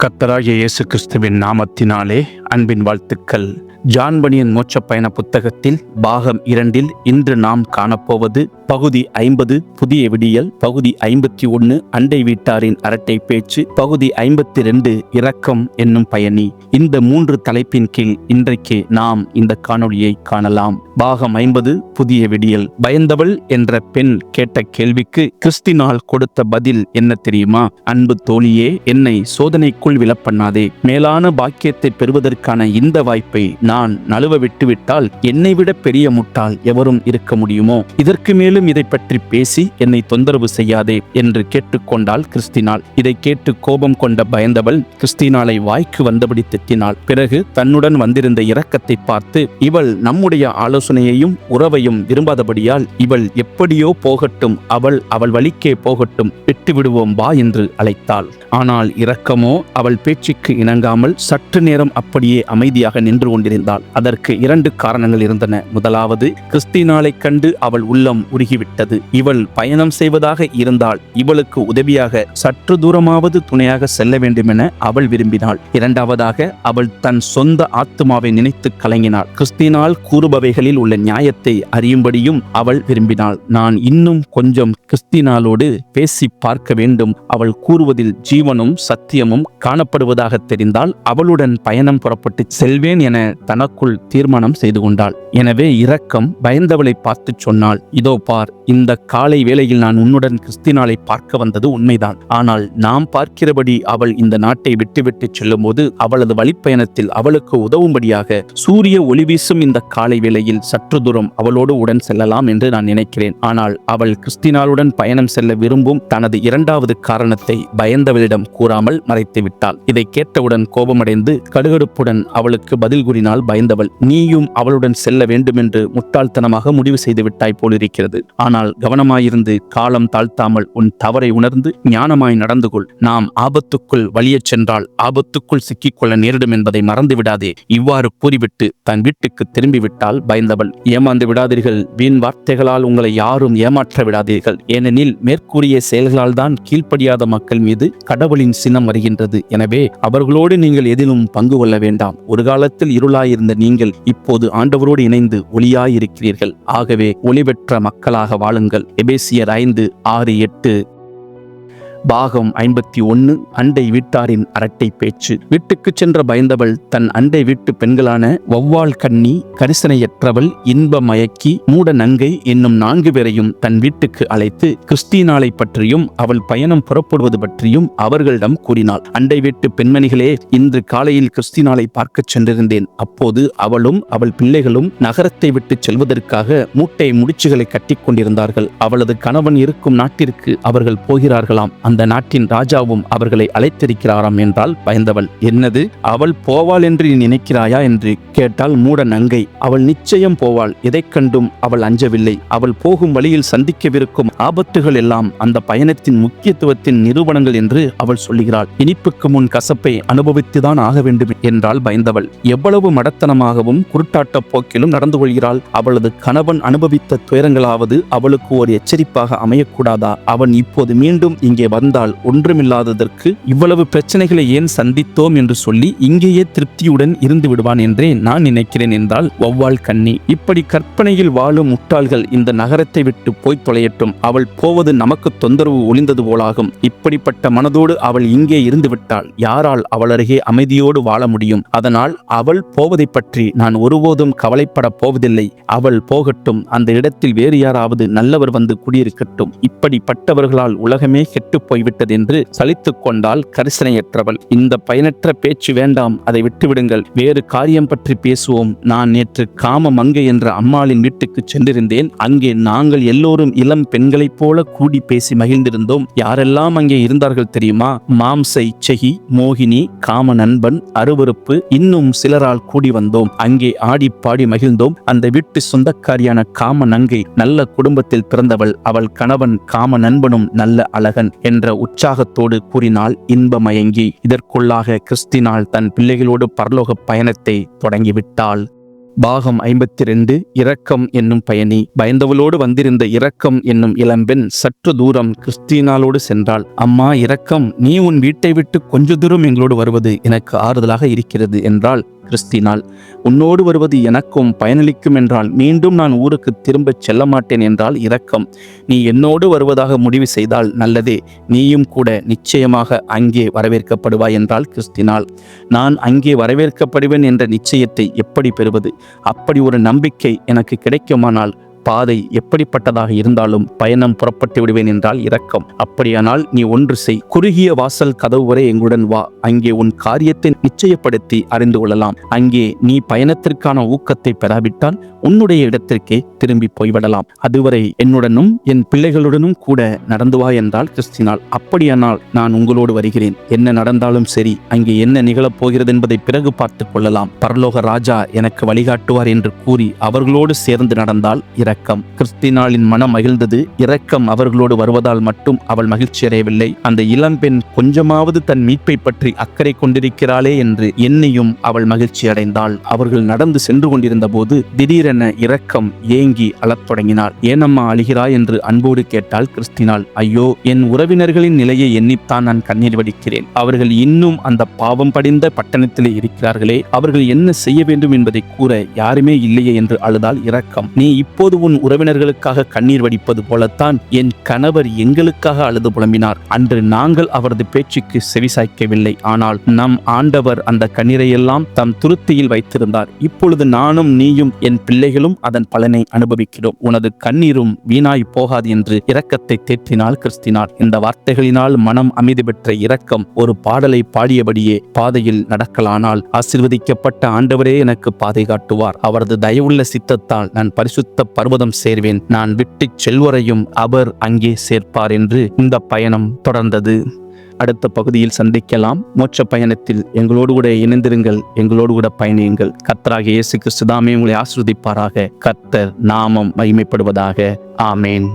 கர்த்தராகிய இயேசு கிறிஸ்துவின் நாமத்தினாலே அன்பின் வாழ்த்துக்கள். ஜான் பனியன் மோட்ச பயண புத்தகத்தில் பாகம் 2 இன்று நாம் காணப்போவது பகுதி 50 புதிய விடியல், பகுதி 51 அண்டை வீட்டாரின் அரட்டை பேச்சு, பகுதி 52 இரக்கம் என்னும் பயணி. இந்த 3 தலைப்பின் கீழ் இன்றைக்கு நாம் இந்த காணொளியை காணலாம். பாகம் 50 புதிய விடியல். பயந்தவள் என்ற பெண் கேட்ட கேள்விக்கு கிறிஸ்தினால் கொடுத்த பதில் என்ன தெரியுமா? அன்பு தோழியே, என்னை சோதனைக்குள் விழப்பண்ணாதே. மேலான பாக்கியத்தை பெறுவதற்கான இந்த வாய்ப்பை நான் நழுவ விட்டுவிட்டால் என்னை விட பெரிய முட்டாள் எவரும் இருக்க முடியுமோ? இதற்கு மேலும் இதை பற்றி பேசி என்னை தொந்தரவு செய்யாதே என்று கேட்டுக்கொண்டாள் கிறிஸ்தினாள். இதை கேட்டு கோபம் கொண்ட பயந்தவள் கிறிஸ்தினாளை வாய்க்கு வந்தபடி திட்டினாள். பிறகு தன்னுடன் வந்திருந்த இரக்கத்தை பார்த்து, இவள் நம்முடைய ஆலோசனையையும் உறவையும் விரும்பாதபடியால் இவள் எப்படியோ போகட்டும், அவள் வழிக்கே போகட்டும், விட்டு விடுவோம் வா என்று அழைத்தாள். ஆனால் இரக்கமோ அவள் பேச்சுக்கு இணங்காமல் சற்று நேரம் அப்படியே அமைதியாக நின்று கொண்டிருந்தாள். அதற்கு 2 காரணங்கள் இருந்தன. முதலாவது, கிறிஸ்தினாளை கண்டு அவள் உள்ளம் உருகிவிட்டது. இவள் பயணம் செய்வதாக இருந்தால் இவளுக்கு உதவியாக சற்று தூரமாவது துணையாக செல்ல வேண்டுமென அவள் விரும்பினாள். இரண்டாவதாக, அவள் தன் சொந்த ஆத்துமாவை நினைத்து கலங்கினாள். கிறிஸ்தினால் கூறுபவைகளில் உள்ள நியாயத்தை அறியும்படியும் அவள் விரும்பினாள். நான் இன்னும் கொஞ்சம் கிறிஸ்தினாலோடு பேசி பார்க்க வேண்டும். அவள் கூறுவதில் ஜீவனும் சத்தியமும் காணப்படுவதாக தெரிந்தால் அவளுடன் பயணம் புறப்பட்டு செல்வேன் என தனக்குள் தீர்மானம் செய்து கொண்டாள். எனவே இரக்கம் பயந்தவளை பார்த்து சொன்னாள், இதோ பார், இந்த காலை வேளையில் நான் உன்னுடன் கிறிஸ்தினாலை பார்க்க வந்தது உண்மைதான். ஆனால் நாம் பார்க்கிறபடி அவள் இந்த நாட்டை விட்டுவிட்டு செல்லும் போது அவளது வழிப்பயணத்தில் அவளுக்கு உதவும்படியாக சூரிய ஒளி வீசும் இந்த காலை வேளையில் சற்று தூரம் அவளோடு உடன் செல்லலாம் என்று நான் நினைக்கிறேன். ஆனால் அவள் கிறிஸ்தினாலுடன் பயணம் செல்ல விரும்பும் தனது 2வது காரணத்தை பயந்தவளிடம் கூறாமல் மறைத்து விட்டாள். இதை கேட்டவுடன் கோபமடைந்து கடுகடுப்புடன் அவளுக்கு பதில் கூறினாள் பயந்தவள். நீயும் அவளுடன் செல்ல வேண்டுமென்று முட்டாள்தனமாக முடிவு செய்து விட்டாய் போலிருக்கிறது. ஆனால் கவனமாயிருந்து காலம் தாழ்த்தாமல் உன் தவறை உணர்ந்து ஞானமாய் நடந்து கொள். நாம் ஆபத்துக்குள் வலியச் சென்றால் ஆபத்துக்குள் சிக்கிக்கொள்ள நேரிடும் என்பதை மறந்து விடாதே. இவ்வாறு கூறிவிட்டு தன் வீட்டுக்கு திரும்பிவிட்டால் பயந்தவள். ஏமாந்து விடாதீர்கள். வீண் வார்த்தைகளால் உங்களை யாரும் ஏமாற்ற விடாதீர்கள். ஏனெனில் மேற்கூறிய செயல்களால் தான் கீழ்ப்படியாத மக்கள் மீது கடவுளின் சினம் வருகின்றது. எனவே அவர்களோடு நீங்கள் எதிலும் பங்கு கொள்ள வேண்டாம். ஒரு காலத்தில் இருளாயிருந்த நீங்கள் இப்போது ஆண்டவரோடு இணைந்து ஒளியாயிருக்கிறீர்கள். ஆகவே ஒளி பெற்ற மக்களாக வாழுங்கள். எபேசியர் 5:6-8. பாகம் 51 அண்டை வீட்டாரின் அரட்டை பேச்சு. வீட்டுக்கு சென்ற பயந்தவள் தன் அண்டை வீட்டு பெண்களான வௌவால் கண்ணி, கரிசனையற்றவள், இன்ப மயக்கி, மூட நங்கை என்னும் 4 பேரையும் தன் வீட்டுக்கு அழைத்து கிறிஸ்தினாலை பற்றியும் அவள் பயணம் புறப்படுவது பற்றியும் அவர்களிடம் கூறினாள். அண்டை வீட்டு பெண்மணிகளே, இன்று காலையில் கிறிஸ்தினாலை பார்க்கச் சென்றிருந்தேன். அப்போது அவளும் அவள் பிள்ளைகளும் நகரத்தை விட்டு செல்வதற்காக மூட்டை முடிச்சுகளை கட்டிக் கொண்டிருந்தார்கள். அவளது கணவன் இருக்கும் நாட்டிற்கு அவர்கள் போகிறார்களாம். அந்த நாட்டின் ராஜாவும் அவர்களை அழைத்திருக்கிறாராம் என்றால் பயந்தவள். என்னது, அவள் போவாள் என்று நீ நினைக்கிறாயா என்று கேட்டால் மூட நங்கை. அவள் நிச்சயம் போவாள். எதைக் கண்டும் அவள் அஞ்சவில்லை. அவள் போகும் வழியில் சந்திக்கவிருக்கும் ஆபத்துகள் எல்லாம் அந்த பயணத்தின் முக்கியத்துவத்தின் நிரூபணங்கள் என்று அவள் சொல்லுகிறாள். இனிப்புக்கு முன் கசப்பை அனுபவித்துதான் ஆக வேண்டும் என்றால் பயந்தவள். எவ்வளவு மடத்தனமாகவும் குருட்டாட்ட போக்கிலும் நடந்து கொள்கிறாள். அவளது கணவன் அனுபவித்த துயரங்களாவது அவளுக்கு ஒரு எச்சரிப்பாக அமையக்கூடாதா? அவன் இப்போது மீண்டும் இங்கே வந்தால் ஒன்றுமில்லாததற்கு இவ்வளவு பிரச்சனைகளை ஏன் சந்தித்தோம் என்று சொல்லி இங்கேயே திருப்தியுடன் இருந்து விடுவான் என்றே நான் நினைக்கிறேன் என்றால் வௌவால் கண்ணி. இப்படி கற்பனையில் வாழும் முட்டாள்கள் இந்த நகரத்தை விட்டு போய் தொலையட்டும். அவள் போவது நமக்கு தொந்தரவு ஒளிந்தது போலாகும். இப்படிப்பட்ட மனதோடு அவள் இங்கே இருந்து விட்டாள். யாரால் அவள் அருகே அமைதியோடு வாழ முடியும்? அதனால் அவள் போவதை பற்றி நான் ஒருபோதும் கவலைப்பட போவதில்லை. அவள் போகட்டும். அந்த இடத்தில் வேறு யாராவது நல்லவர் வந்து குடியிருக்கட்டும். இப்படிப்பட்டவர்களால் உலகமே கெட்டு போய்விட்டது என்று சலித்துக் கொண்டால் கரிசனையற்றவள். இந்த பயனற்ற பேச்சு வேண்டாம், அதை விட்டுவிடுங்கள். வேறு காரியம் பற்றி பேசுவோம். நான் நேற்று காம மங்கை என்ற அம்மாளின் வீட்டுக்கு சென்றிருந்தேன். அங்கே நாங்கள் எல்லோரும் இளம் பெண்களைப் போல கூடி பேசி மகிழ்ந்திருந்தோம். யாரெல்லாம் அங்கே இருந்தார்கள் தெரியுமா? மாம்சை, செகி, மோகினி, காம நண்பன், அருவருப்பு, இன்னும் சிலரால் கூடி வந்தோம். அங்கே ஆடி பாடி மகிழ்ந்தோம். அந்த வீட்டு சொந்தக்காரியான காம நங்கை நல்ல குடும்பத்தில் பிறந்தவள். அவள் கணவன் காம நண்பனும் நல்ல அழகன் என்ற உற்சாகத்தோடு கூறினாள் இன்பமயங்கி. இதற்குள்ளாக கிறிஸ்தினாள் தன் பிள்ளைகளோடு பரலோக பயணத்தை தொடங்கிவிட்டாள். பாகம் 52 இரக்கம் என்னும் பயணி. பயந்தவளோடு வந்திருந்த இரக்கம் என்னும் இளம்பெண் சற்று தூரம் கிறிஸ்டினாலோடு சென்றாள். அம்மா இரக்கம், நீ உன் வீட்டை விட்டு கொஞ்ச தூரம் எங்களோடு வருவது எனக்கு ஆறுதலாக இருக்கிறது என்றாள் கிறிஸ்டினாள். உன்னோடு வருவது எனக்கும் பயனளிக்கும் என்றால் மீண்டும் நான் ஊருக்கு திரும்பச் செல்ல மாட்டேன் என்றால் இரக்கம். நீ என்னோடு வருவதாக முடிவு செய்தால் நல்லதே, நீயும் கூட நிச்சயமாக அங்கே வரவேற்கப்படுவாய் என்றால் கிறிஸ்டினாள். நான் அங்கே வரவேற்கப்படுவேன் என்ற நிச்சயத்தை எப்படி பெறுவது? அப்படி ஒரு நம்பிக்கை எனக்கு கிடைக்குமானால் பாதை எப்படிப்பட்டதாக இருந்தாலும் பயணம் புறப்பட்டு விடுவேன் என்றால் இரக்கம். அப்படியானால் நீ ஒன்று செய், குறுகிய வாசல் கதவு வரை எங்களுடன் வா, அங்கே உன் காரியத்தை நிச்சயப்படுத்தி அறிந்து கொள்ளலாம். அங்கே நீ பயணத்திற்கான ஊக்கத்தை பெறாவிட்டால் உன்னுடைய இடத்திற்கே திரும்பி போய்விடலாம். அதுவரை என்னுடனும் என் பிள்ளைகளுடனும் கூட நடந்து வா என்றால் கிறிஸ்டினாள். அப்படியானால் நான் உங்களோடு வருகிறேன், என்ன நடந்தாலும் சரி, அங்கே என்ன நிகழப் போகிறது என்பதை பிறகு பார்த்துக் கொள்ளலாம். பரலோக ராஜா எனக்கு வழிகாட்டுவார் என்று கூறி அவர்களோடு சேர்ந்து நடந்தால் இரக்கம். கிறிஸ்டினாளின் மனம் மகிழ்ந்தது. இரக்கம் அவர்களோடு வருவதால் மட்டும் அவள் மகிழ்ச்சி அடையவில்லை. அந்த இளம்பெண் கொஞ்சமாவது தன் மீட்பை பற்றி அக்கறை கொண்டிருக்கிறாளே என்று எண்ணியும் அவள் மகிழ்ச்சி அடைந்தாள். அவர்கள் நடந்து சென்று கொண்டிருந்த போது திடீரென இரக்கம் ஏங்கி அழத் தொடங்கினாள். ஏனம்மா அழுகிறாய் என்று அன்போடு கேட்டாள் கிறிஸ்டினாள். ஐயோ, என் உறவினர்களின் நிலையை எண்ணித்தான் நான் கண்ணீர் வடிக்கிறேன். அவர்கள் இன்னும் அந்த பாவம் படிந்த பட்டணத்திலே இருக்கிறார்களே, அவர்கள் என்ன செய்ய வேண்டும் என்பதை கூற யாருமே இல்லையே என்று அழுதாள் இரக்கம். நீ இப்போது உன் உறவினர்களுக்காக கண்ணீர் வடிப்பது போலத்தான் என் கணவர் எங்களுக்காக அழுது புலம்பினார். அன்று நாங்கள் அவரது பேச்சுக்கு செவிசாய்க்கவில்லை. ஆனால் நம் ஆண்டவர் அந்த கண்ணீரையெல்லாம் தம் துருத்தியில் வைத்திருந்தார். இப்பொழுது நானும் நீயும் என் பிள்ளைகளும் அதன் பலனை அனுபவிக்கிறோம். உனது கண்ணீரும் வீணாய் போகாது என்று இரக்கத்தை தேற்றினாள் கிறிஸ்டினாள். இந்த வார்த்தைகளினால் மனம் அமைதி பெற்ற இரக்கம் ஒரு பாடலை பாடியபடியே பாதையில் நடக்கலானால், ஆசீர்வதிக்கப்பட்ட ஆண்டவரே எனக்கு பாதை காட்டுவார். அவரது தயவுள்ள சித்தத்தால் நான் பரிசுத்த பர்வதம் சேர்வேன். நான் விட்டுச் செல்வரையும் அவர் அங்கே சேர்ப்பார் என்று இந்த பயணம் தொடர்ந்தது. அடுத்த பகுதியில் சந்திக்கலாம். மோட்ச பயணத்தில் எங்களோடு கூட இணைந்திருங்கள், எங்களோடு கூட பயணியுங்கள். கர்த்தராகிய இயேசு கிறிஸ்து தாமே உங்களை ஆசீர்வதிப்பாராக. கர்த்தர் நாமம் மகிமைப்படுவதாக. ஆமேன்.